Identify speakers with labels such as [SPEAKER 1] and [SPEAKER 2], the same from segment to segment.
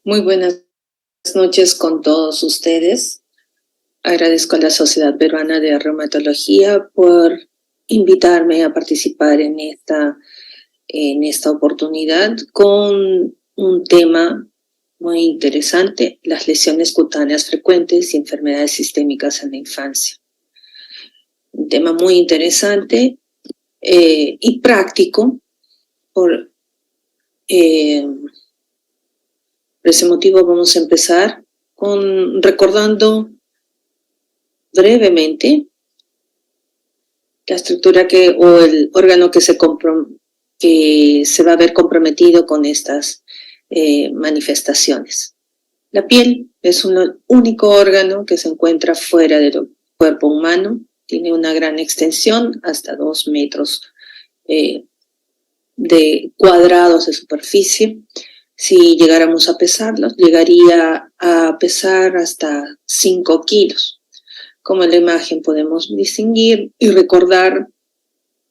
[SPEAKER 1] Muy buenas noches con todos ustedes. Agradezco a la Sociedad Peruana de Reumatología por invitarme a participar en esta oportunidad con un tema muy interesante: las lesiones cutáneas frecuentes y enfermedades sistémicas en la infancia. Un tema muy interesante y práctico. Por ese motivo vamos a empezar recordando brevemente la estructura o el órgano que se va a ver comprometido con estas manifestaciones. La piel es un único órgano que se encuentra fuera del cuerpo humano, tiene una gran extensión, hasta 2 metros de cuadrados de superficie. Si llegáramos a pesarlos, llegaría a pesar hasta 5 kilos. Como en la imagen podemos distinguir y recordar,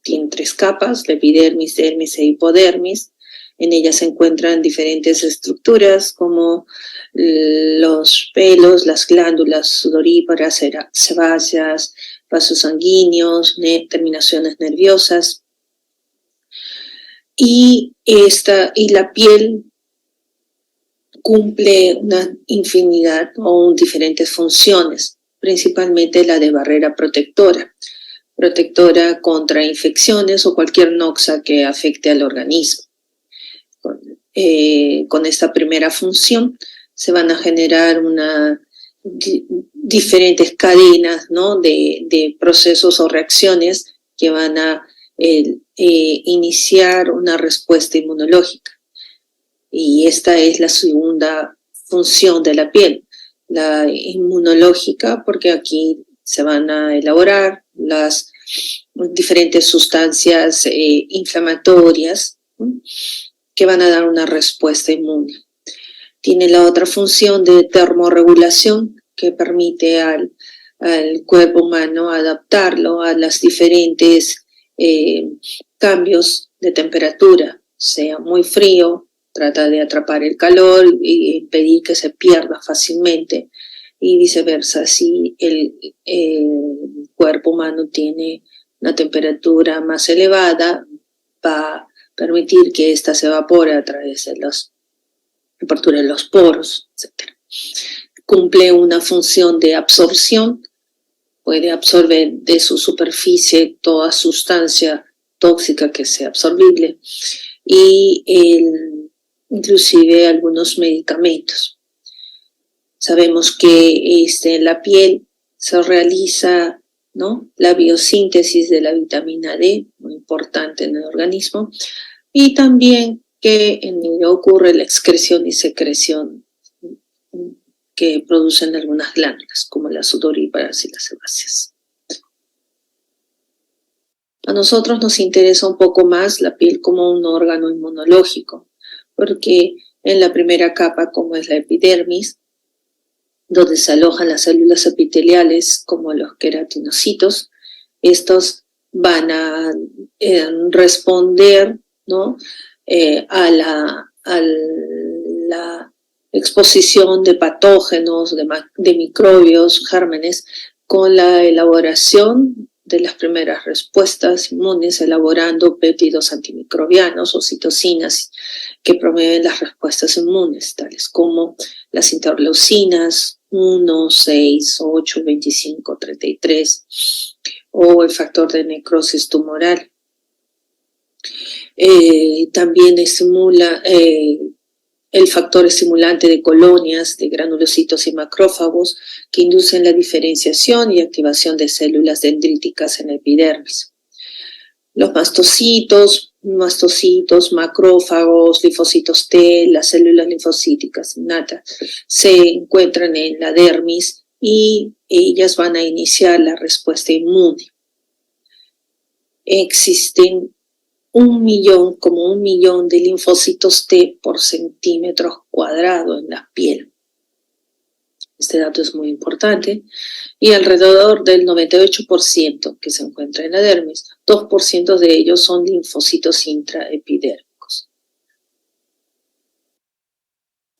[SPEAKER 1] tiene 3 capas: la epidermis, dermis e hipodermis. En ellas se encuentran diferentes estructuras como los pelos, las glándulas sudoríparas, sebáceas, vasos sanguíneos, terminaciones nerviosas. Y la piel cumple una infinidad o diferentes funciones, principalmente la de barrera protectora contra infecciones o cualquier noxa que afecte al organismo. Con esta primera función se van a generar diferentes cadenas, ¿no?, de procesos o reacciones que van a iniciar una respuesta inmunológica. Y esta es la segunda función de la piel, la inmunológica, porque aquí se van a elaborar las diferentes sustancias inflamatorias, ¿sí?, que van a dar una respuesta inmune. Tiene la otra función de termorregulación, que permite al cuerpo humano adaptarlo a los diferentes cambios de temperatura, sea muy frío, trata de atrapar el calor y impedir que se pierda fácilmente, y viceversa. Si el cuerpo humano tiene una temperatura más elevada, va a permitir que ésta se evapore a través de la apertura de los poros, etc. Cumple una función de absorción, puede absorber de su superficie toda sustancia tóxica que sea absorbible, y inclusive algunos medicamentos. Sabemos que en la piel se realiza, ¿no?, la biosíntesis de la vitamina D, muy importante en el organismo, y también que en ella ocurre la excreción y secreción que producen algunas glándulas, como las sudoríparas y las sebáceas. A nosotros nos interesa un poco más la piel como un órgano inmunológico, porque en la primera capa, como es la epidermis, donde se alojan las células epiteliales como los queratinocitos, estos van a responder, ¿no?, a la exposición de patógenos, de microbios, gérmenes, con la elaboración de las primeras respuestas inmunes, elaborando péptidos antimicrobianos o citocinas que promueven las respuestas inmunes, tales como las interleucinas 1, 6, 8, 25, 33, o el factor de necrosis tumoral. También estimula el factor estimulante de colonias de granulocitos y macrófagos, que inducen la diferenciación y activación de células dendríticas en la epidermis. Los mastocitos, macrófagos, linfocitos T, las células linfocíticas innatas, se encuentran en la dermis y ellas van a iniciar la respuesta inmune. Existen como un millón de linfocitos T por centímetro cuadrado en la piel. Este dato es muy importante. Y alrededor del 98% que se encuentra en la dermis, 2% de ellos son linfocitos intraepidérmicos.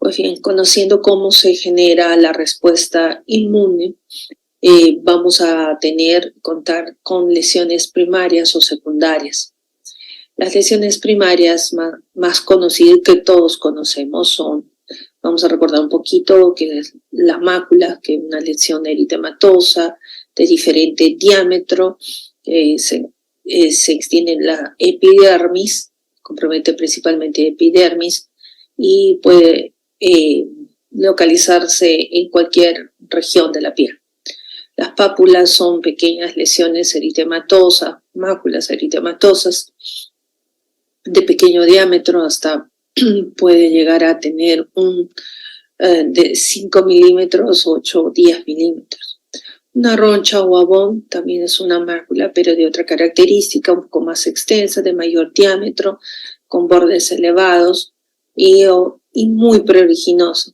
[SPEAKER 1] Pues bien, conociendo cómo se genera la respuesta inmune, vamos a contar con lesiones primarias o secundarias. Las lesiones primarias más conocidas que todos conocemos son, vamos a recordar un poquito, que es la mácula, que es una lesión eritematosa de diferente diámetro, se extiende en la epidermis, compromete principalmente epidermis y puede localizarse en cualquier región de la piel. Las pápulas son pequeñas lesiones eritematosas, máculas eritematosas de pequeño diámetro, hasta puede llegar a tener de 5 milímetros, 8 o 10 milímetros. Una roncha o abón también es una mácula, pero de otra característica, un poco más extensa, de mayor diámetro, con bordes elevados y muy pruriginoso,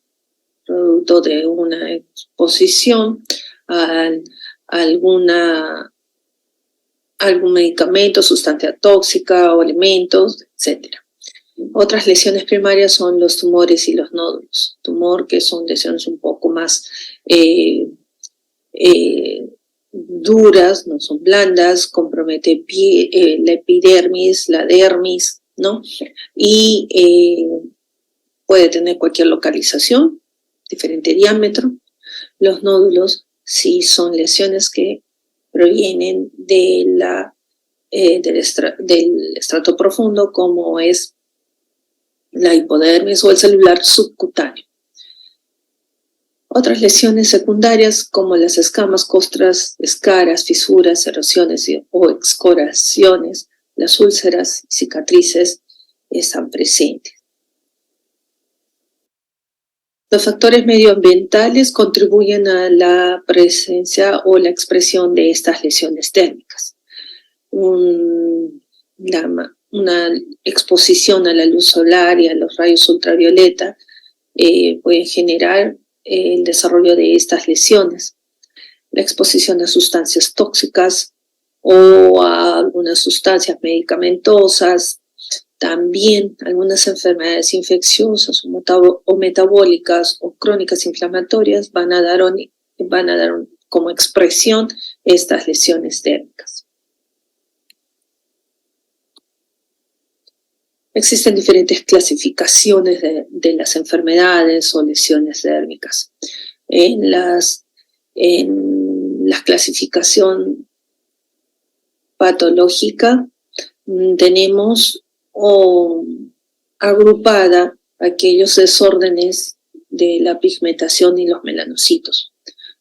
[SPEAKER 1] producto de una exposición a algún medicamento, sustancia tóxica o alimentos, etc. Otras lesiones primarias son los tumores y los nódulos. Tumor, que son lesiones un poco más duras, no son blandas, compromete la epidermis, la dermis, ¿no? Y puede tener cualquier localización, diferente diámetro. Los nódulos sí son lesiones que provienen del estrato profundo, como es la hipodermis o el celular subcutáneo. Otras lesiones secundarias, como las escamas, costras, escaras, fisuras, erosiones o excoriaciones, las úlceras y cicatrices están presentes. Los factores medioambientales contribuyen a la presencia o la expresión de estas lesiones térmicas. Una exposición a la luz solar y a los rayos ultravioleta pueden generar el desarrollo de estas lesiones. La exposición a sustancias tóxicas o a algunas sustancias medicamentosas, también algunas enfermedades infecciosas o metabólicas o crónicas inflamatorias van a dar como expresión estas lesiones térmicas. Existen diferentes clasificaciones de las enfermedades o lesiones dérmicas. En la clasificación patológica tenemos agrupada aquellos desórdenes de la pigmentación y los melanocitos,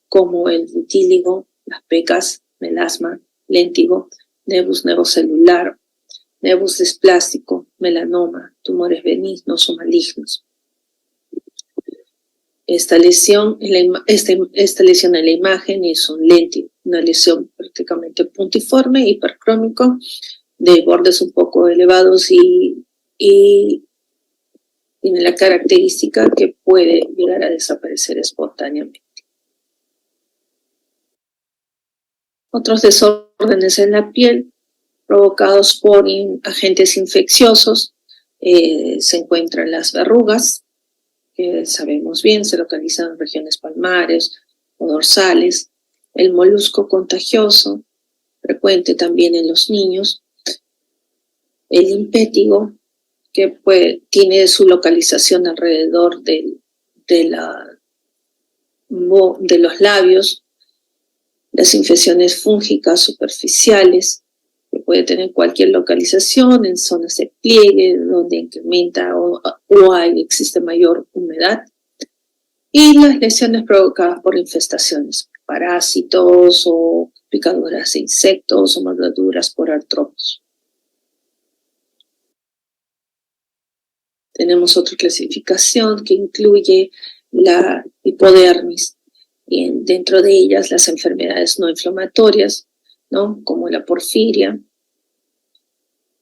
[SPEAKER 1] como el vitíligo, las pecas, melasma, léntigo, nevus nevocelular, nevus displástico, melanoma, tumores benignos o malignos. Esta lesión en la imagen es un léntigo, una lesión prácticamente puntiforme, hipercrónico, de bordes un poco elevados y tiene la característica que puede llegar a desaparecer espontáneamente. Otros desórdenes en la piel provocados por agentes infecciosos se encuentran las verrugas, que sabemos bien se localizan en regiones palmares o dorsales, el molusco contagioso, frecuente también en los niños, el impétigo, que tiene su localización alrededor de los labios, las infecciones fúngicas superficiales, que puede tener cualquier localización en zonas de pliegue donde incrementa o existe mayor humedad, y las lesiones provocadas por infestaciones, parásitos o picaduras de insectos o mordeduras por artrópodos. Tenemos otra clasificación que incluye la hipodermis, y dentro de ellas las enfermedades no inflamatorias, ¿no? Como la porfiria,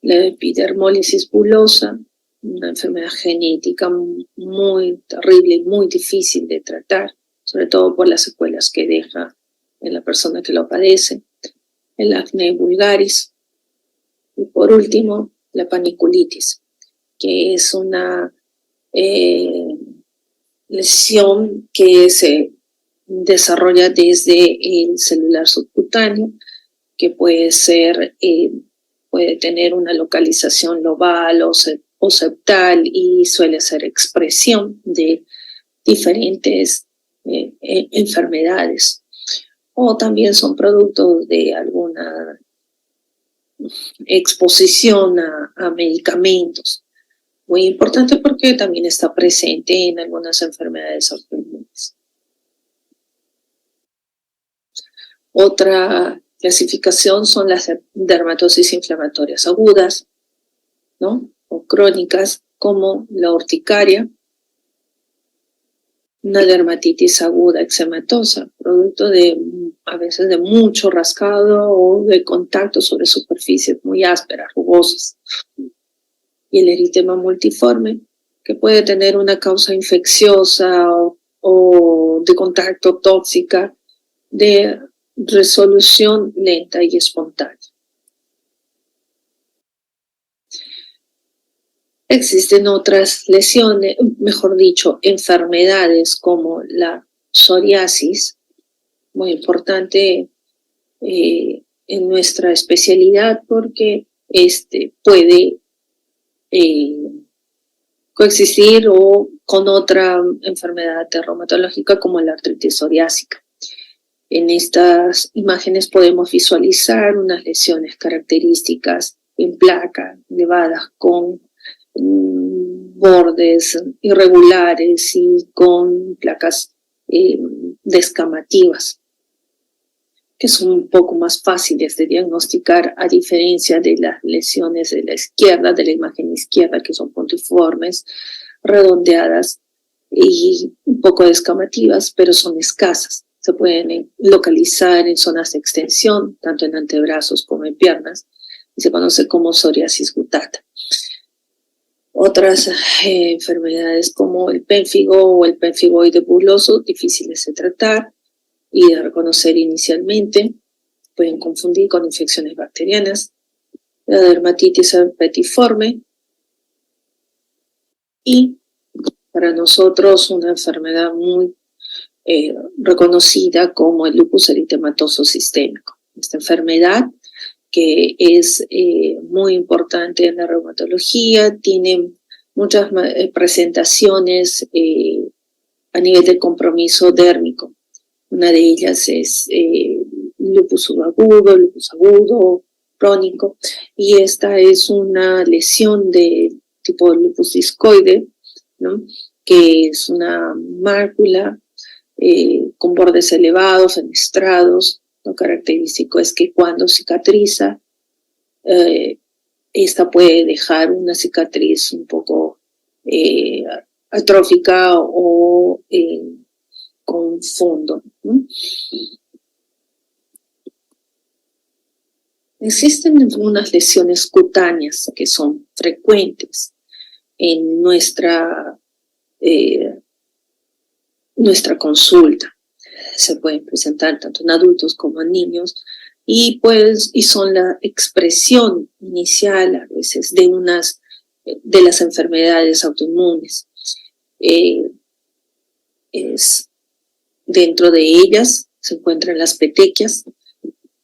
[SPEAKER 1] la epidermólisis bulosa, una enfermedad genética muy terrible y muy difícil de tratar, sobre todo por las secuelas que deja en la persona que lo padece, el acné vulgaris, y por último, la paniculitis, que es una lesión que se desarrolla desde el celular subcutáneo, que puede ser, puede tener una localización lobar o septal y suele ser expresión de diferentes enfermedades. O también son productos de alguna exposición a medicamentos. Muy importante porque también está presente en algunas enfermedades autoinmunes. Otra clasificación son las dermatosis inflamatorias agudas, ¿no? O crónicas, como la urticaria, una dermatitis aguda eczematosa, producto de a veces de mucho rascado o de contacto sobre superficies muy ásperas, rugosas. Y el eritema multiforme, que puede tener una causa infecciosa o de contacto tóxica, de resolución lenta y espontánea. Existen otras lesiones, mejor dicho, enfermedades como la psoriasis, muy importante en nuestra especialidad porque puede coexistir o con otra enfermedad reumatológica como la artritis psoriásica. En estas imágenes podemos visualizar unas lesiones características en placa elevadas con bordes irregulares y con placas descamativas, que son un poco más fáciles de diagnosticar a diferencia de las lesiones de la izquierda, de la imagen izquierda, que son puntiformes, redondeadas y un poco descamativas, pero son escasas. Se pueden localizar en zonas de extensión, tanto en antebrazos como en piernas, y se conoce como psoriasis gutata. Otras enfermedades como el pénfigo o el pénfigoide buloso, difíciles de tratar y de reconocer inicialmente, pueden confundir con infecciones bacterianas, la dermatitis herpetiforme y para nosotros una enfermedad muy reconocida como el lupus eritematoso sistémico. Esta enfermedad, que es muy importante en la reumatología, tiene muchas presentaciones a nivel de compromiso dérmico. Una de ellas es lupus subagudo, lupus agudo, crónico, y esta es una lesión de tipo lupus discoide, ¿no? Que es una mácula con bordes elevados, fenestrados. Lo característico es que cuando cicatriza, esta puede dejar una cicatriz un poco atrófica o con fondo, ¿no? Existen algunas lesiones cutáneas que son frecuentes en nuestra consulta. Se pueden presentar tanto en adultos como en niños y son la expresión inicial a veces de las enfermedades autoinmunes. Dentro de ellas se encuentran las petequias,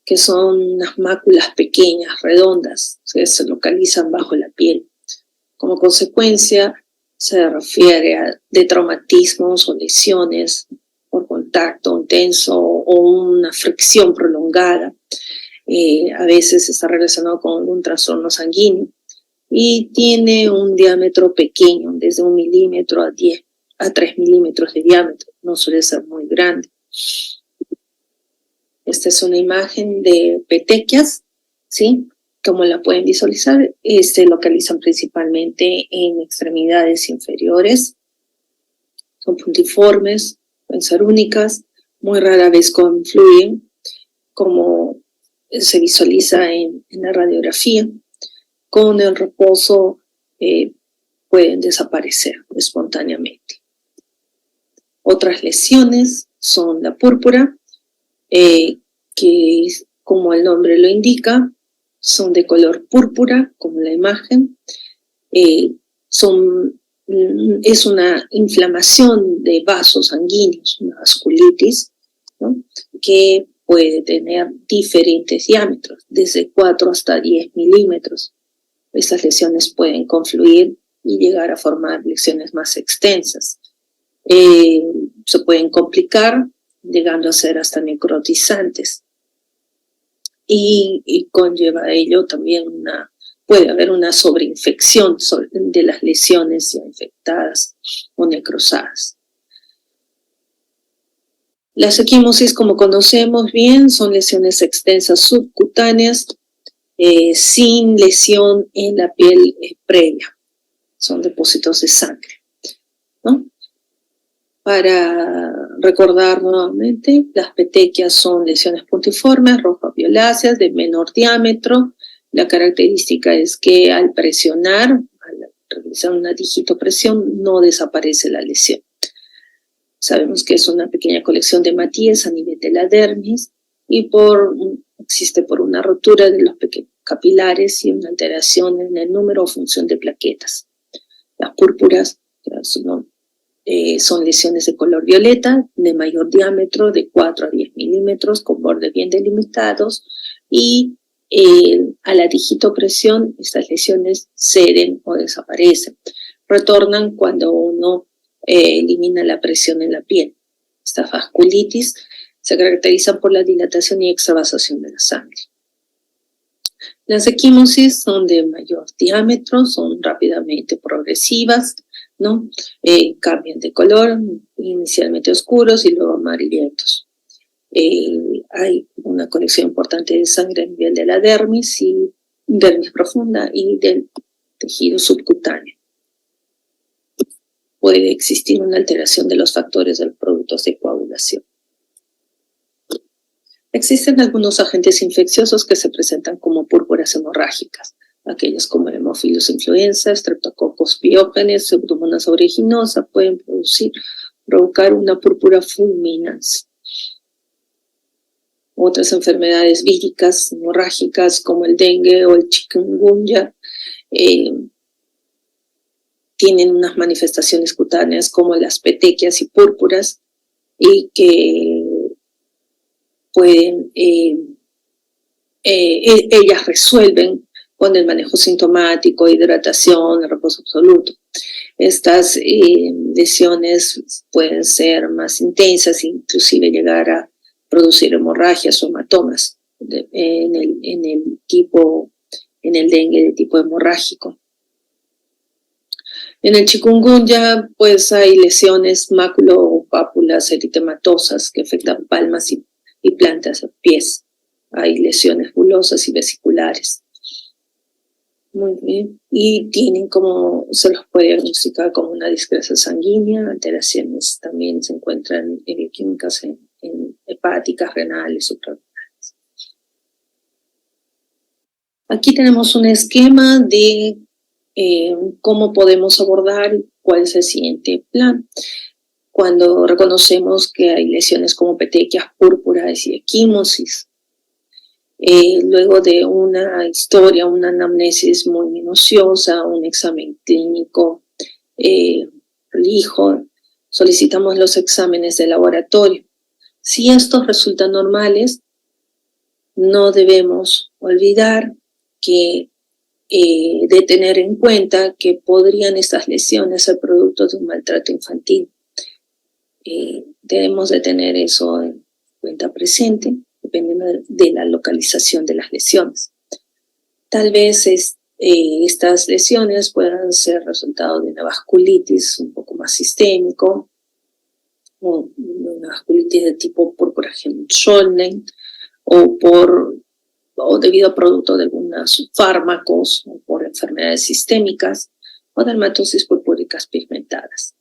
[SPEAKER 1] que son unas máculas pequeñas, redondas, que se localizan bajo la piel. Como consecuencia, se refiere de traumatismos o lesiones por contacto intenso o una fricción prolongada. A veces está relacionado con un trastorno sanguíneo y tiene un diámetro pequeño, desde 1 milímetro a 3 milímetros de diámetro, no suele ser muy grande. Esta es una imagen de petequias, ¿sí? Como la pueden visualizar, se localizan principalmente en extremidades inferiores, son puntiformes, pueden ser únicas, muy rara vez confluyen, como se visualiza en la radiografía. Con el reposo pueden desaparecer espontáneamente. Otras lesiones son la púrpura, que como el nombre lo indica, son de color púrpura, como la imagen, son es una inflamación de vasos sanguíneos, una vasculitis, ¿no?, que puede tener diferentes diámetros, desde 4 hasta 10 milímetros. Estas lesiones pueden confluir y llegar a formar lesiones más extensas. Se pueden complicar, llegando a ser hasta necrotizantes. Y conlleva a ello también puede haber una sobreinfección de las lesiones ya infectadas o necrosadas. Las equimosis, como conocemos bien, son lesiones extensas subcutáneas sin lesión en la piel previa. Son depósitos de sangre, ¿no? Para recordar nuevamente, las petequias son lesiones puntiformes, rojo-violáceas, de menor diámetro. La característica es que al presionar, al realizar una digitopresión, no desaparece la lesión. Sabemos que es una pequeña colección de hematíes a nivel de la dermis y existe por una rotura de los pequeños capilares y una alteración en el número o función de plaquetas. Las púrpuras son lesiones de color violeta, de mayor diámetro, de 4 a 10 milímetros, con bordes bien delimitados, y a la digitopresión estas lesiones ceden o desaparecen. Retornan cuando uno elimina la presión en la piel. Estas vasculitis se caracterizan por la dilatación y extravasación de la sangre. Las equimosis son de mayor diámetro, son rápidamente progresivas, ¿no? Cambian de color, inicialmente oscuros y luego amarillentos. Hay una colección importante de sangre a nivel de la dermis profunda y del tejido subcutáneo. Puede existir una alteración de los factores de los productos de coagulación. Existen algunos agentes infecciosos que se presentan como púrpuras hemorrágicas, aquellos como el Haemophilus influenza, Streptococcus pyogenes, Pseudomonas aeruginosa pueden provocar una púrpura fulminans. Otras enfermedades víricas hemorrágicas como el dengue o el chikungunya tienen unas manifestaciones cutáneas como las petequias y púrpuras y que pueden, ellas resuelven con el manejo sintomático, hidratación, el reposo absoluto. Estas lesiones pueden ser más intensas, inclusive llegar a producir hemorragias o hematomas en el dengue de tipo hemorrágico. En el chikungunya, pues hay lesiones maculopápulas eritematosas que afectan palmas y plantas de pies. Hay lesiones bulosas y vesiculares. Muy bien. Y se los puede diagnosticar como una discrecia sanguínea, alteraciones también se encuentran en bioquímicas en hepáticas, renales, suprarrenales. Aquí tenemos un esquema de cómo podemos abordar cuál es el siguiente plan. Cuando reconocemos que hay lesiones como petequias, púrpuras y equimosis, luego de una historia, una anamnesis muy minuciosa, un examen clínico prolijo, solicitamos los exámenes de laboratorio. Si estos resultan normales, no debemos olvidar de tener en cuenta que podrían estas lesiones ser producto de un maltrato infantil. Debemos de tener eso en cuenta presente, dependiendo de la localización de las lesiones. Tal vez estas lesiones puedan ser resultado de una vasculitis un poco más sistémico, o una vasculitis de tipo púrpura Schollen, o debido a producto de algunos fármacos, o por enfermedades sistémicas, o dermatosis purpúricas pigmentadas.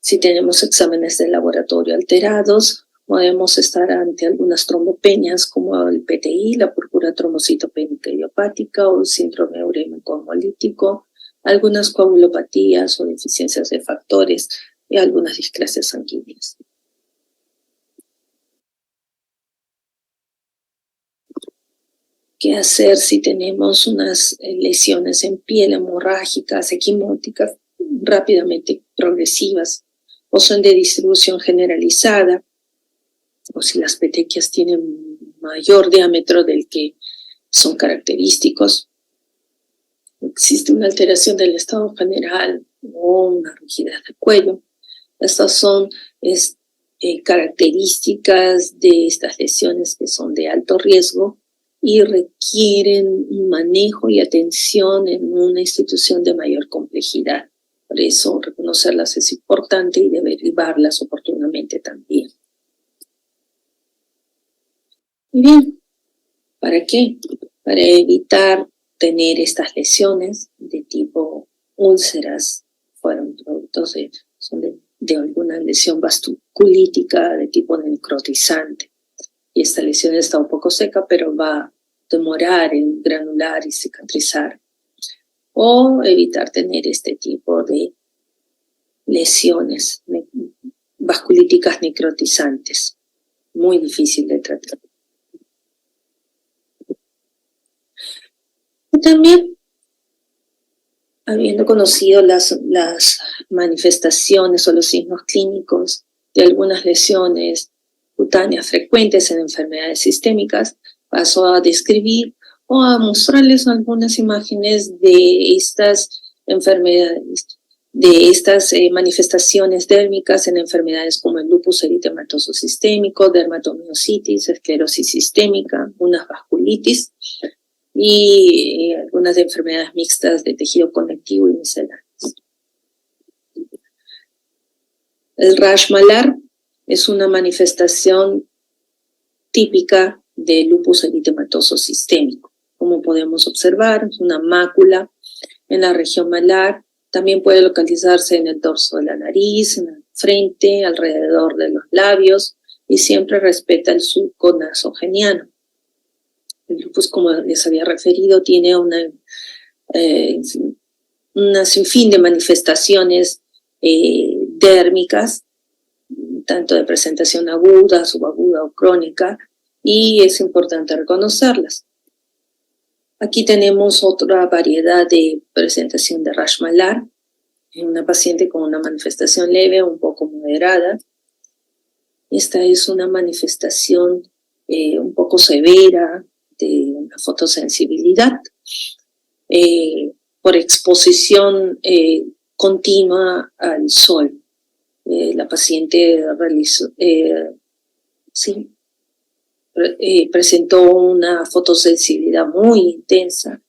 [SPEAKER 1] Si tenemos exámenes de laboratorio alterados, podemos estar ante algunas trombopenias como el PTI, la púrpura trombocitopénica idiopática o el síndrome urémico hemolítico, algunas coagulopatías o deficiencias de factores y algunas discrasias sanguíneas. ¿Qué hacer si tenemos unas lesiones en piel hemorrágicas, equimóticas? rápidamente progresivas, o son de distribución generalizada, o si las petequias tienen mayor diámetro del que son característicos. Existe una alteración del estado general o una rigidez del cuello. Estas son características de estas lesiones que son de alto riesgo y requieren un manejo y atención en una institución de mayor complejidad. Por eso reconocerlas es importante y derivarlas oportunamente también. Bien, ¿para qué? Para evitar tener estas lesiones de tipo úlceras, fueron productos de alguna lesión vasculítica de tipo necrotizante. Y esta lesión está un poco seca, pero va a demorar en granular y cicatrizar. O evitar tener este tipo de lesiones vasculíticas necrotizantes. Muy difícil de tratar. Y también, habiendo conocido las manifestaciones o los signos clínicos de algunas lesiones cutáneas frecuentes en enfermedades sistémicas, paso a describir o a mostrarles algunas imágenes de estas enfermedades, de estas manifestaciones dérmicas en enfermedades como el lupus eritematoso sistémico, dermatomiositis, esclerosis sistémica, unas vasculitis y algunas enfermedades mixtas de tejido conectivo y misceláneas. El rash malar es una manifestación típica del lupus eritematoso sistémico. Como podemos observar, es una mácula en la región malar. También puede localizarse en el dorso de la nariz, en la frente, alrededor de los labios, y siempre respeta el surco nasogeniano. El lupus, como les había referido, tiene una sinfín de manifestaciones dérmicas, tanto de presentación aguda, subaguda o crónica, y es importante reconocerlas. Aquí tenemos otra variedad de presentación de rash malar, en una paciente con una manifestación leve o un poco moderada. Esta es una manifestación un poco severa de una fotosensibilidad por exposición continua al sol. La paciente presentó una fotosensibilidad muy intensa,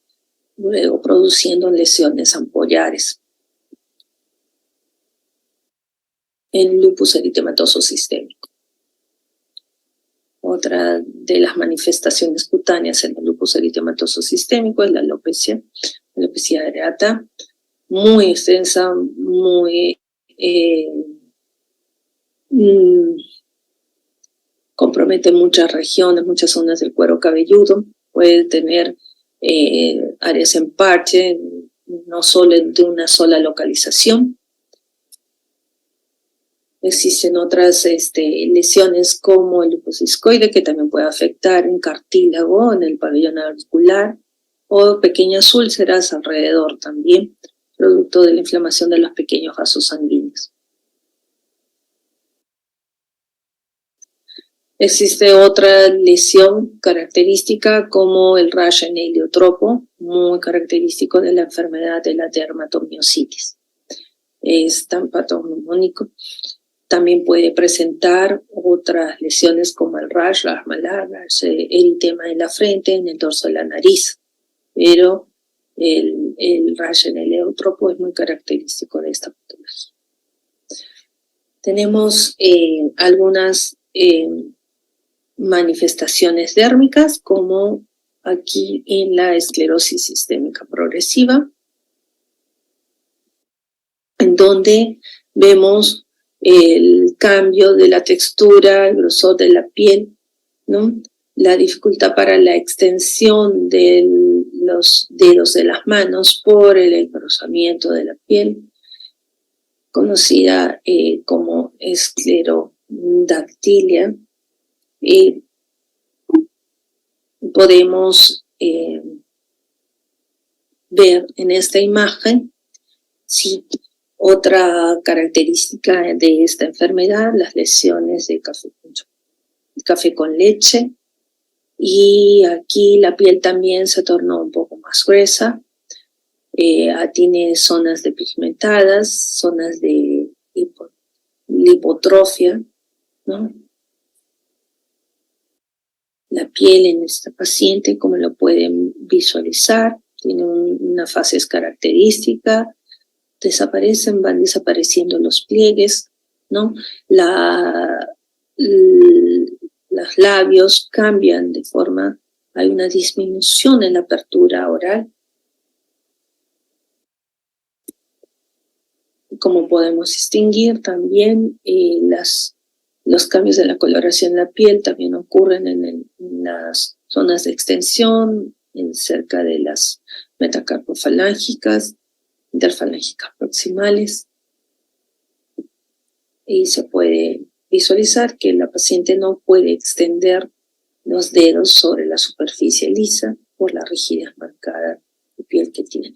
[SPEAKER 1] luego produciendo lesiones ampollares. En lupus eritematoso sistémico. Otra de las manifestaciones cutáneas en el lupus eritematoso sistémico es la alopecia areata, muy extensa, muy compromete muchas regiones, muchas zonas del cuero cabelludo, puede tener áreas en parche, no solo de una sola localización. Existen otras lesiones como el lupus discoide, que también puede afectar en cartílago, en el pabellón auricular, o pequeñas úlceras alrededor también, producto de la inflamación de los pequeños vasos sanguíneos. Existe otra lesión característica como el rash en heliotropo, muy característico de la enfermedad de la dermatomiositis. Es tan patognomónico. También puede presentar otras lesiones como el rash malar, eritema en la frente, en el dorso de la nariz. Pero el rash en el heliotropo es muy característico de esta patología. Tenemos algunas manifestaciones dérmicas, como aquí en la esclerosis sistémica progresiva, en donde vemos el cambio de la textura, el grosor de la piel, ¿no? La dificultad para la extensión de los dedos de las manos por el engrosamiento de la piel, conocida como esclerodactilia. Podemos ver en esta imagen, sí, Otra característica de esta enfermedad, las lesiones de café con leche, y aquí la piel también se tornó un poco más gruesa, tiene zonas depigmentadas, zonas de lipotrofia, ¿no? La piel en esta paciente, como lo pueden visualizar, tiene una fase característica, van desapareciendo los pliegues, ¿no? Los labios cambian de forma, hay una disminución en la apertura oral. Como podemos distinguir también, los cambios de la coloración de la piel también ocurren en las zonas de extensión, cerca de las metacarpofalángicas, interfalángicas proximales, y se puede visualizar que la paciente no puede extender los dedos sobre la superficie lisa por la rigidez marcada de piel que tiene.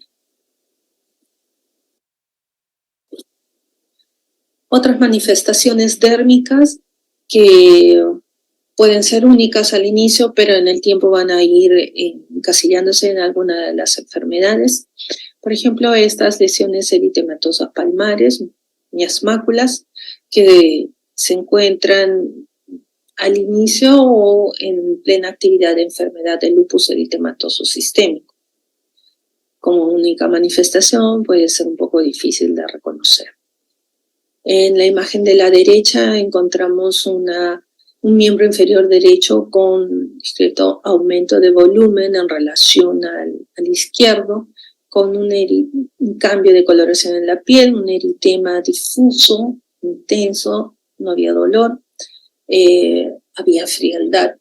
[SPEAKER 1] Otras manifestaciones dérmicas que pueden ser únicas al inicio, pero en el tiempo van a ir encasillándose en alguna de las enfermedades. Por ejemplo, estas lesiones eritematosas palmares, miasmáculas, que se encuentran al inicio o en plena actividad de enfermedad de lupus eritematoso sistémico. Como única manifestación puede ser un poco difícil de reconocer. En la imagen de la derecha encontramos un miembro inferior derecho con discreto aumento de volumen en relación al izquierdo, con un cambio de coloración en la piel, un eritema difuso, intenso, no había dolor, había frialdad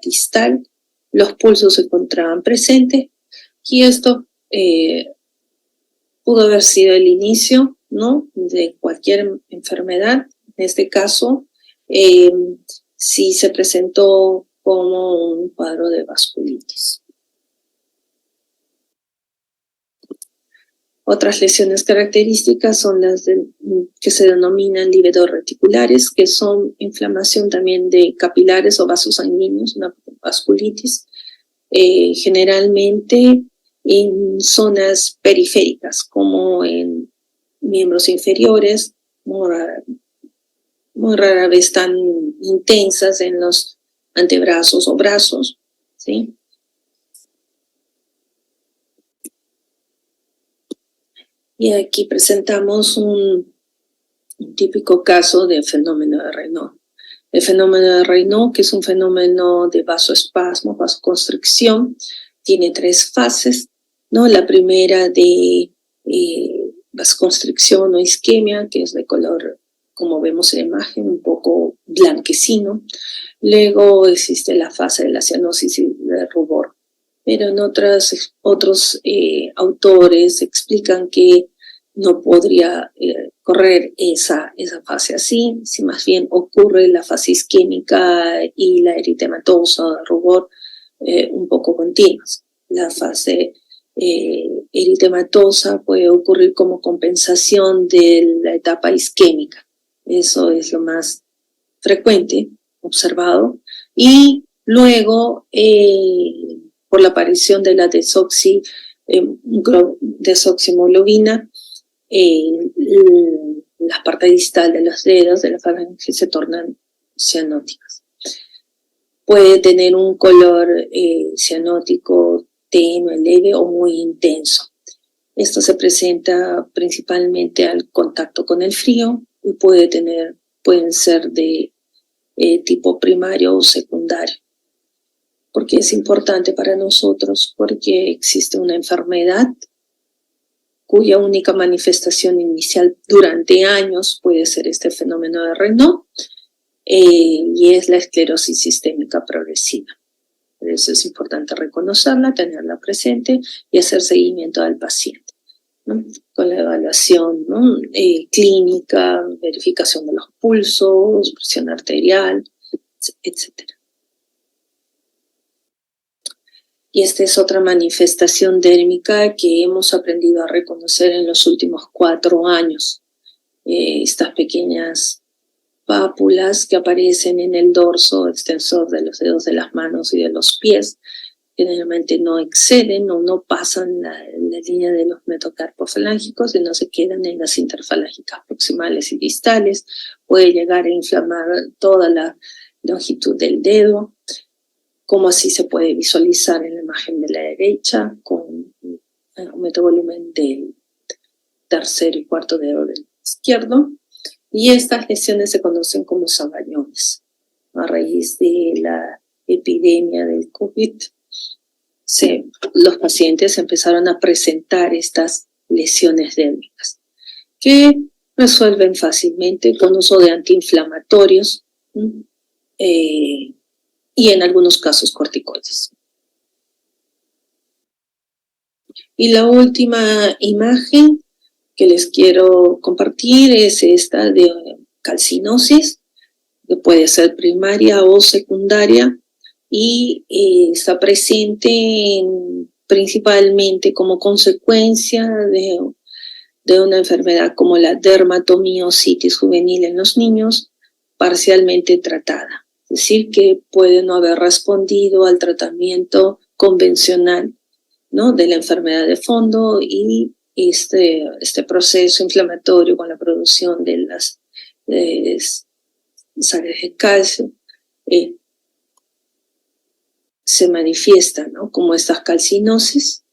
[SPEAKER 1] distal, los pulsos se encontraban presentes, y esto pudo haber sido el inicio, ¿no?, de cualquier enfermedad. En este caso, sí se presentó como un cuadro de vasculitis. Otras lesiones características son las que se denominan livedoreticulares, que son inflamación también de capilares o vasos sanguíneos, una vasculitis, generalmente en zonas periféricas, como en miembros inferiores, muy rara vez tan intensas en los antebrazos o brazos, ¿sí? Y aquí presentamos un típico caso de fenómeno de Raynaud. El fenómeno de Raynaud, que es un fenómeno de vasoespasmo, vasoconstricción, tiene 3 fases, ¿no? La primera de vasoconstricción o isquemia, que es de color, como vemos en la imagen, un poco blanquecino. Luego existe la fase de la cianosis y de rubor. Pero en otros autores explican que no podría correr esa fase así, si más bien ocurre la fase isquémica y la eritematosa o de rubor un poco continuas. La fase eritematosa puede ocurrir como compensación de la etapa isquémica. Eso es lo más frecuente, observado. Y luego, por la aparición de la desoximoglobina, las partes distal de los dedos de la falange se tornan cianóticas. Puede tener un color cianótico tenue, leve o muy intenso. Esto se presenta principalmente al contacto con el frío y pueden ser de tipo primario o secundario. ¿Por qué es importante para nosotros? Porque existe una enfermedad cuya única manifestación inicial durante años puede ser este fenómeno de Raynaud, y es la esclerosis sistémica progresiva. Por eso es importante reconocerla, tenerla presente y hacer seguimiento al paciente, ¿no? Con la evaluación, ¿no?, clínica, verificación de los pulsos, presión arterial, etc. Y esta es otra manifestación dérmica que hemos aprendido a reconocer en los últimos 4 años. Estas pequeñas pápulas que aparecen en el dorso extensor de los dedos de las manos y de los pies, generalmente no exceden o no pasan la línea de los metacarpos falángicos, sino se quedan en las interfalángicas proximales y distales. Puede llegar a inflamar toda la longitud del dedo, como así se puede visualizar en la imagen de la derecha, con un metavolumen del tercer y cuarto dedo del izquierdo. Y estas lesiones se conocen como sabañones. A raíz de la epidemia del COVID, los pacientes empezaron a presentar estas lesiones dérmicas, que resuelven fácilmente con uso de antiinflamatorios y en algunos casos corticoides. Y la última imagen que les quiero compartir es esta de calcinosis, que puede ser primaria o secundaria, y está presente principalmente como consecuencia de una enfermedad como la dermatomiositis juvenil en los niños, parcialmente tratada. Es decir, que puede no haber respondido al tratamiento convencional, ¿no?, de la enfermedad de fondo, y este proceso inflamatorio con la producción de las sales de calcio se manifiesta, ¿no?, como estas calcinosis,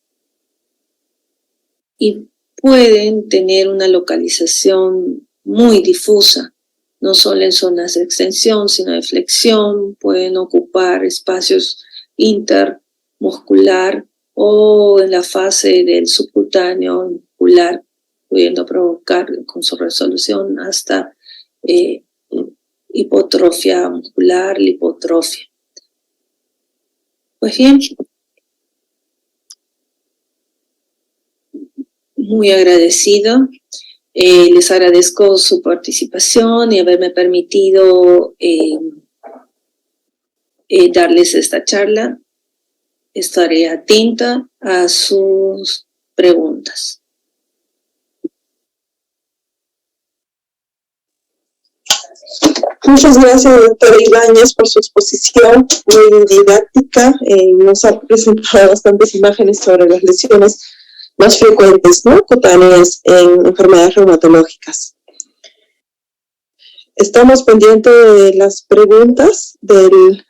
[SPEAKER 1] y pueden tener una localización muy difusa, no solo en zonas de extensión, sino de flexión. Pueden ocupar espacios intermuscular o en la fase del subcutáneo muscular, pudiendo provocar con su resolución hasta hipotrofia muscular, lipotrofia. Pues bien, muy agradecido. Les agradezco su participación y haberme permitido darles esta charla. Estaré atenta a sus preguntas.
[SPEAKER 2] Muchas gracias, doctora Ibáñez, por su exposición muy didáctica. Nos ha presentado bastantes imágenes sobre las lesiones más frecuentes, ¿no?, cutáneas en enfermedades reumatológicas. Estamos pendientes de las preguntas de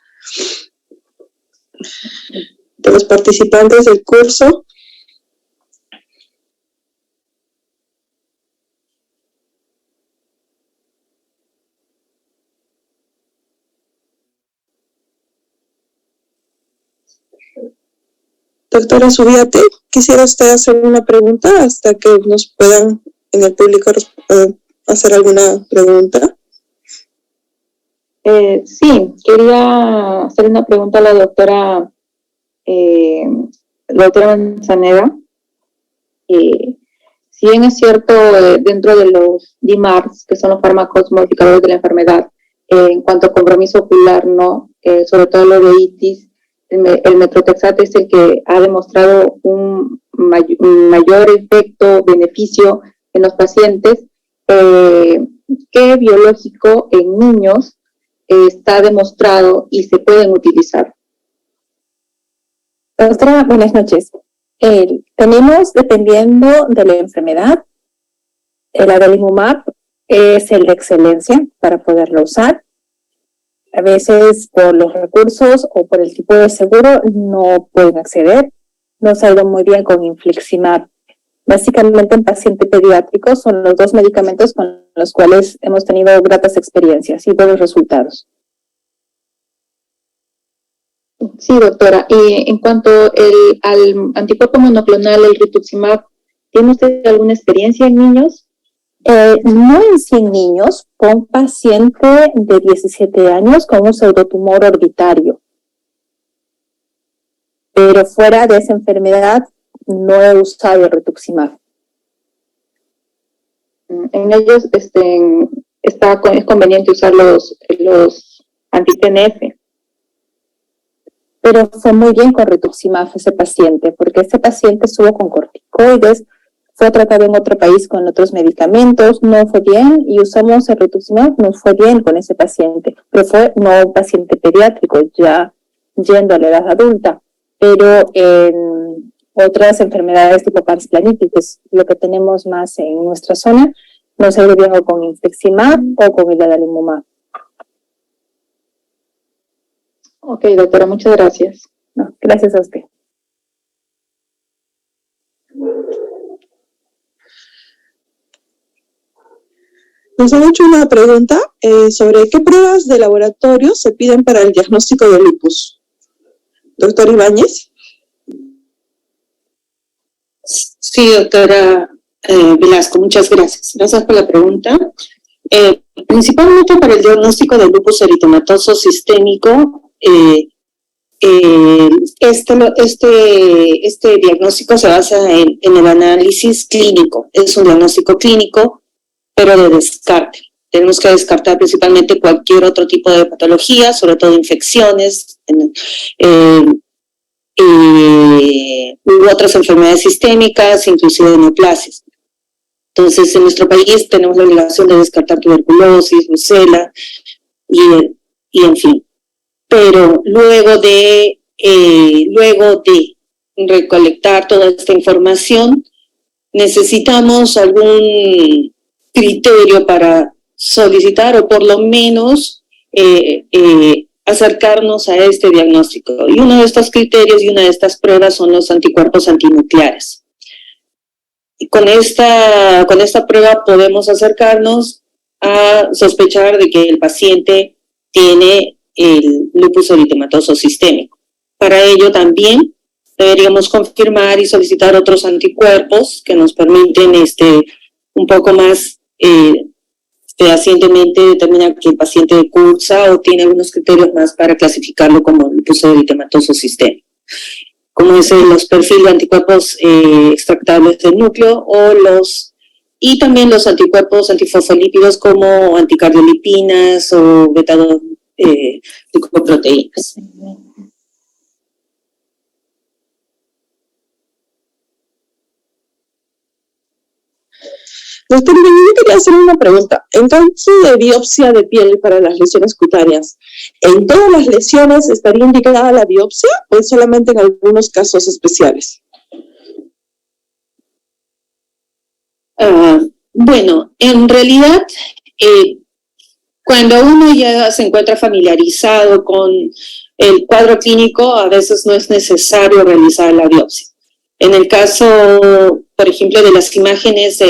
[SPEAKER 2] los participantes del curso. Doctora Zubiate, ¿quisiera usted hacer una pregunta hasta que nos puedan en el público hacer alguna pregunta?
[SPEAKER 3] Sí, quería hacer una pregunta a la doctora Manzanera. Si bien es cierto, dentro de los DMARDs, que son los fármacos modificadores de la enfermedad, en cuanto a compromiso ocular, ¿no?, sobre todo lo de itis, el metrotexate es el que ha demostrado un mayor efecto, beneficio en los pacientes. ¿Qué biológico en niños está demostrado y se pueden utilizar?
[SPEAKER 4] Doctora, buenas noches. Tenemos, dependiendo de la enfermedad, el adalimumab es el de excelencia para poderlo usar. A veces por los recursos o por el tipo de seguro no pueden acceder. Nos ha ido muy bien con infliximab. Básicamente en pacientes pediátricos son los 2 medicamentos con los cuales hemos tenido gratas experiencias y buenos resultados.
[SPEAKER 3] Sí, doctora. Y en cuanto al anticuerpo monoclonal, el rituximab, ¿tiene usted alguna experiencia en niños?
[SPEAKER 4] No en 100 niños, con paciente de 17 años con un pseudotumor orbitario. Pero fuera de esa enfermedad no he usado el rituximab.
[SPEAKER 3] En ellos es conveniente usar los anti-TNF.
[SPEAKER 4] pero fue muy bien con rituximab ese paciente, porque ese paciente estuvo con corticoides, fue tratado en otro país con otros medicamentos, no fue bien, y usamos el rituximab, no fue bien con ese paciente, pero fue no un paciente pediátrico, ya yendo a la edad adulta, pero en otras enfermedades tipo parsplanitis, que es lo que tenemos más en nuestra zona, no se ve bien o con infliximab o con el adalimumab.
[SPEAKER 3] Ok, doctora, muchas gracias.
[SPEAKER 4] No, gracias a usted.
[SPEAKER 2] Nos han hecho una pregunta sobre qué pruebas de laboratorio se piden para el diagnóstico de lupus. Doctor Ibáñez.
[SPEAKER 1] Sí, doctora Velasco, muchas gracias. Gracias por la pregunta. Principalmente para el diagnóstico del lupus eritematoso sistémico, este diagnóstico se basa en el análisis clínico. Es un diagnóstico clínico, pero de descarte. Tenemos que descartar principalmente cualquier otro tipo de patología, sobre todo infecciones, u otras enfermedades sistémicas, inclusive neoplasias. Entonces, en nuestro país tenemos la obligación de descartar tuberculosis, brucela y en fin. Pero luego de recolectar toda esta información, necesitamos algún criterio para solicitar o por lo menos acercarnos a este diagnóstico. Y uno de estos criterios y una de estas pruebas son los anticuerpos antinucleares. Y con esta prueba podemos acercarnos a sospechar de que el paciente tiene el lupus eritematoso sistémico. Para ello también deberíamos confirmar y solicitar otros anticuerpos que nos permiten un poco más fehacientemente determinar que el paciente cursa o tiene algunos criterios más para clasificarlo como lupus eritematoso sistémico, como es los perfiles de anticuerpos extractables del núcleo y también los anticuerpos antifosfolípidos como anticardiolipinas o beta-glucoproteínas.
[SPEAKER 2] Doctor, yo quería hacer una pregunta. En caso de biopsia de piel para las lesiones cutáneas, ¿en todas las lesiones estaría indicada la biopsia o solamente en algunos casos especiales?
[SPEAKER 1] Bueno, en realidad, cuando uno ya se encuentra familiarizado con el cuadro clínico, a veces no es necesario realizar la biopsia. En el caso, por ejemplo, de las imágenes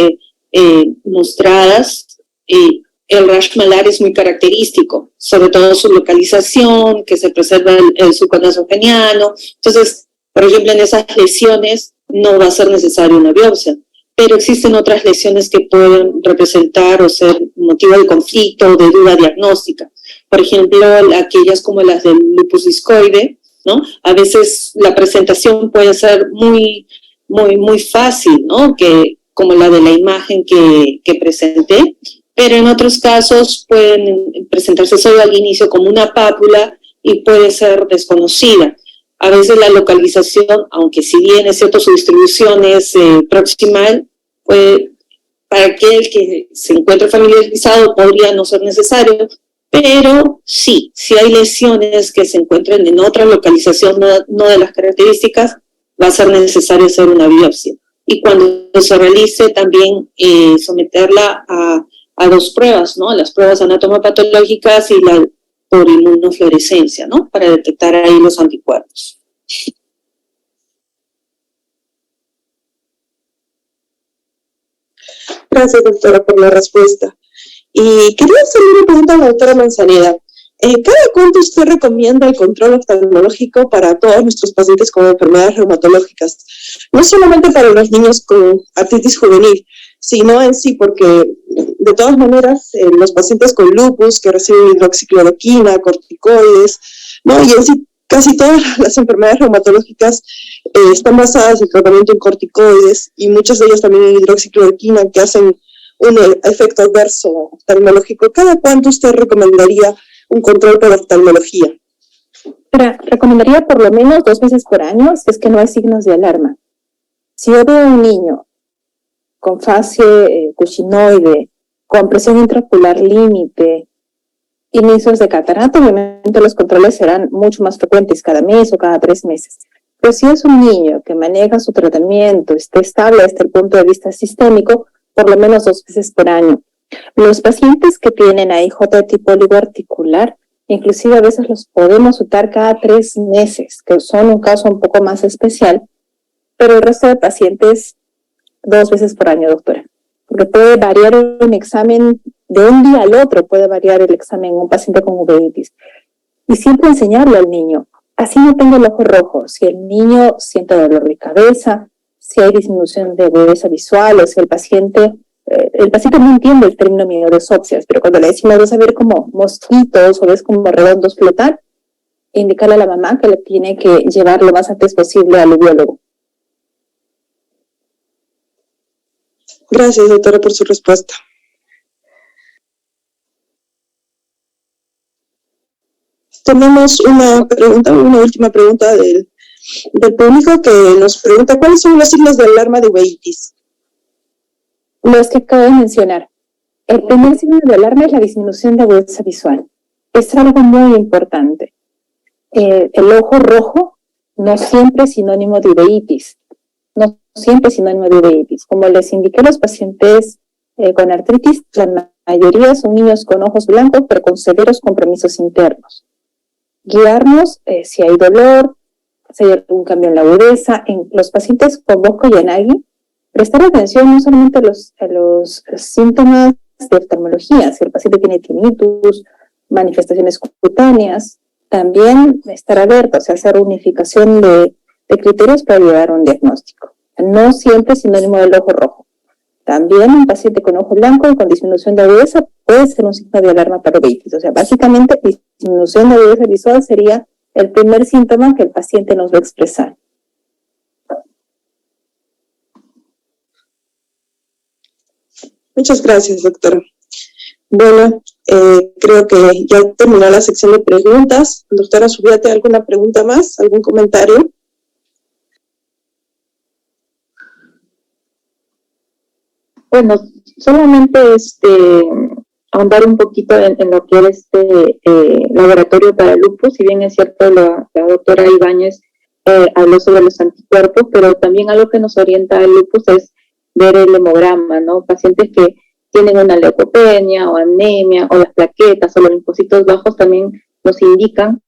[SPEAKER 1] mostradas, el rash malar es muy característico, sobre todo su localización, que se preserva el surco nasogeniano. Entonces, por ejemplo, en esas lesiones no va a ser necesaria una biopsia, pero existen otras lesiones que pueden representar o ser motivo de conflicto o de duda diagnóstica. Por ejemplo, aquellas como las del lupus discoide, ¿no? A veces la presentación puede ser muy fácil, ¿no? Como la de la imagen que presenté, pero en otros casos pueden presentarse solo al inicio como una pápula y puede ser desconocida. A veces la localización, aunque si bien es cierto su distribución es proximal, para aquel que se encuentre familiarizado podría no ser necesario, pero sí, si hay lesiones que se encuentran en otra localización no de las características, va a ser necesario hacer una biopsia. Y cuando se realice también someterla a dos pruebas, ¿no? Las pruebas anatomopatológicas y la por inmunofluorescencia, ¿no? Para detectar ahí los anticuerpos.
[SPEAKER 2] Gracias, doctora, por la respuesta. Y quería hacerle una pregunta a la doctora Manzaneda. ¿Cada cuánto usted recomienda el control oftalmológico para todos nuestros pacientes con enfermedades reumatológicas? No solamente para los niños con artritis juvenil, sino en sí, porque de todas maneras los pacientes con lupus que reciben hidroxicloroquina, corticoides, ¿no? Y en sí casi todas las enfermedades reumatológicas están basadas en tratamiento en corticoides y muchas de ellas también en hidroxicloroquina que hacen un efecto adverso oftalmológico. ¿Cada cuánto usted recomendaría un control por oftalmología?
[SPEAKER 4] Pero recomendaría por lo menos 2 veces por año si es que no hay signos de alarma. Si yo veo a un niño con fase cuscinoide, con presión intraocular límite, inicios de catarata, obviamente los controles serán mucho más frecuentes cada mes o cada 3 meses. Pero si es un niño que maneja su tratamiento, esté estable desde el punto de vista sistémico, por lo menos 2 veces por año. Los pacientes que tienen AIJ de tipo oligoarticular, inclusive a veces los podemos usar cada 3 meses, que son un caso un poco más especial, pero el resto de pacientes 2 veces por año, doctora. Porque puede variar un examen de un día al otro, puede variar el examen en un paciente con uveitis. Y siempre enseñarle al niño, así no tengo el ojo rojo, si el niño siente dolor de cabeza, si hay disminución de agudeza visual, o si el paciente no entiende el término mioresopsias, pero cuando le decimos vas a ver como mosquitos o ves como redondos flotar, indicarle a la mamá que le tiene que llevar lo más antes posible al uveólogo.
[SPEAKER 2] Gracias, doctora, por su respuesta. Tenemos una última pregunta del público que nos pregunta ¿cuáles son los signos de alarma de uveitis?
[SPEAKER 4] Los que acabo de mencionar. El primer signo de alarma es la disminución de agudeza visual. Es algo muy importante. El ojo rojo no siempre es sinónimo de uveitis. No siempre es sinónimo de uveitis. Como les indiqué, los pacientes con artritis, la mayoría son niños con ojos blancos, pero con severos compromisos internos. Guiarnos si hay dolor, si hay algún cambio en la agudeza. En los pacientes con Bosco-Yanagi, prestar atención no solamente a los síntomas de oftalmología, si el paciente tiene tinnitus, manifestaciones cutáneas, también estar alerta, o sea, hacer unificación de criterios para llevar a un diagnóstico. No siempre es sinónimo del ojo rojo. También un paciente con ojo blanco con disminución de agudeza puede ser un signo de alarma para uveitis. O sea, básicamente disminución de agudeza visual sería el primer síntoma que el paciente nos va a expresar.
[SPEAKER 2] Muchas gracias, doctora. Bueno, creo que ya terminó la sección de preguntas. Doctora Zubiate, ¿alguna pregunta más? ¿Algún comentario?
[SPEAKER 3] Bueno, solamente ahondar un poquito en lo que era laboratorio para lupus. Si bien es cierto, la doctora Ibáñez habló sobre los anticuerpos, pero también algo que nos orienta al lupus es ver el hemograma, ¿no? Pacientes que tienen una leucopenia o anemia o las plaquetas o los linfocitos bajos también nos indican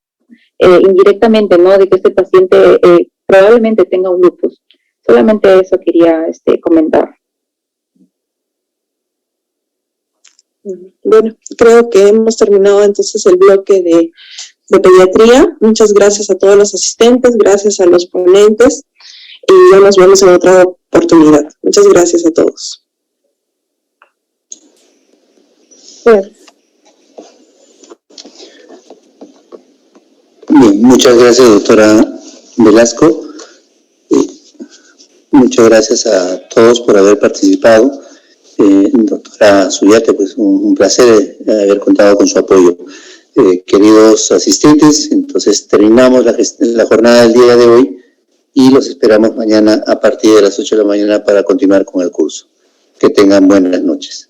[SPEAKER 3] indirectamente, ¿no?, de que este paciente probablemente tenga un lupus. Solamente eso quería comentar.
[SPEAKER 2] Bueno, creo que hemos terminado entonces el bloque de pediatría. Muchas gracias a todos los asistentes, gracias a los ponentes y ya nos vemos en otra oportunidad. Muchas gracias a todos.
[SPEAKER 5] Bien, muchas gracias, doctora Velasco. Muchas gracias a todos por haber participado. Doctora Zubiate, pues un placer haber contado con su apoyo. Queridos asistentes, entonces terminamos la jornada del día de hoy y los esperamos mañana a partir de las 8 de la mañana para continuar con el curso. Que tengan buenas noches.